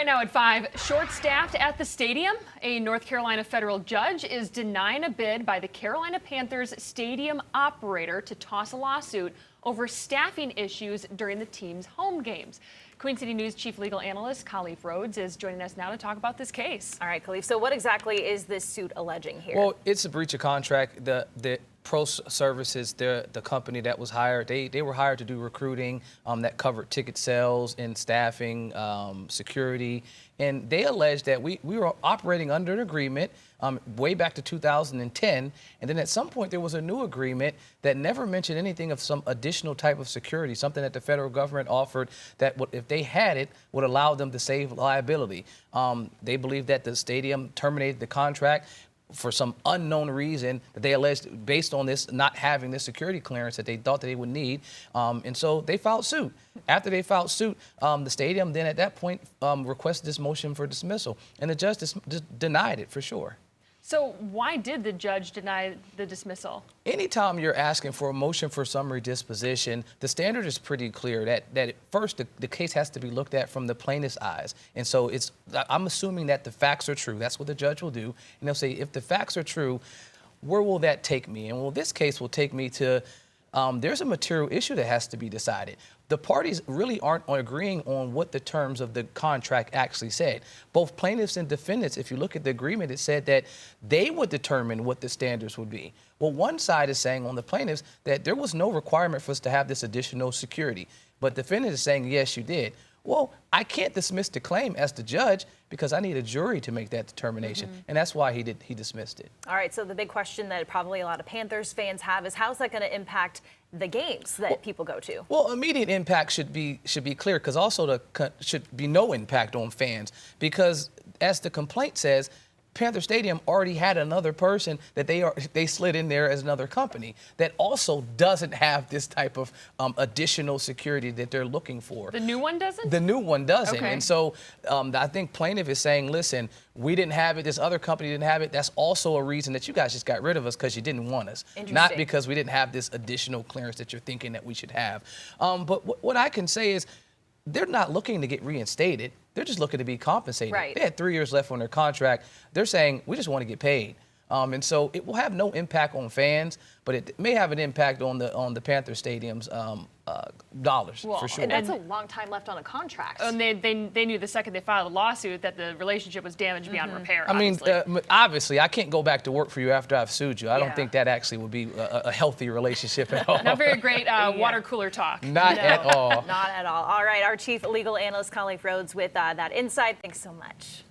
Right now at 5, short-staffed at the stadium. A North Carolina federal judge is denying a bid by the Carolina Panthers stadium operator to toss a lawsuit over staffing issues during the team's home games. Queen City News Chief Legal Analyst Khalif Rhodes is joining us now to talk about this case. All right, Khalif, so what exactly is this suit alleging here? Well, it's a breach of contract. The Pro Services, the company that was hired, they were hired to do recruiting that covered ticket sales and staffing, security, and they alleged that we were operating under an agreement way back to 2010, and then at some point there was a new agreement that never mentioned anything of some additional type of security, something that the federal government offered that if they had it would allow them to save liability. They believe that the stadium terminated the contract for some unknown reason that they alleged based on this not having the security clearance that they thought that they would need. And so they filed suit. After they filed suit, the stadium then at that point requested this motion for dismissal. And the judge just denied it for sure. So why did the judge deny the dismissal? Anytime you're asking for a motion for summary disposition, the standard is pretty clear that first the case has to be looked at from the plaintiff's eyes. And so I'm assuming that the facts are true. That's what the judge will do. And they'll say, if the facts are true, where will that take me? And well, this case will take me to there's a material issue that has to be decided. The parties really aren't agreeing on what the terms of the contract actually said. Both plaintiffs and defendants, if you look at the agreement, it said that they would determine what the standards would be. Well, one side is saying on the plaintiffs that there was no requirement for us to have this additional security. But the defendant is saying, yes, you did. Well, I can't dismiss the claim as the judge because I need a jury to make that determination. And that's why he dismissed it. All right, so the big question that probably a lot of Panthers fans have is how's that going to impact the games that people go to? Well, immediate impact should be clear, because also should be no impact on fans, because as the complaint says, Panther Stadium already had another person that they slid in there as another company that also doesn't have this type of additional security that they're looking for. The new one doesn't? The new one doesn't. Okay. And so I think plaintiff is saying, listen, we didn't have it, this other company didn't have it. That's also a reason that you guys just got rid of us because you didn't want us. Not because we didn't have this additional clearance that you're thinking that we should have. But what I can say is they're not looking to get reinstated. They're just looking to be compensated. Right. They had 3 years left on their contract. They're saying, we just want to get paid. And so it will have no impact on fans, but it may have an impact on the Panther Stadium's dollars, for sure. And that's a long time left on a contract. And they knew the second they filed a lawsuit that the relationship was damaged beyond repair, I mean, obviously. obviously, I can't go back to work for you after I've sued you. I don't think that actually would be a healthy relationship at all. Not very great water cooler talk. Not at all. Not at all. All right, our Chief Legal Analyst, Khalif Rhodes, with that insight. Thanks so much.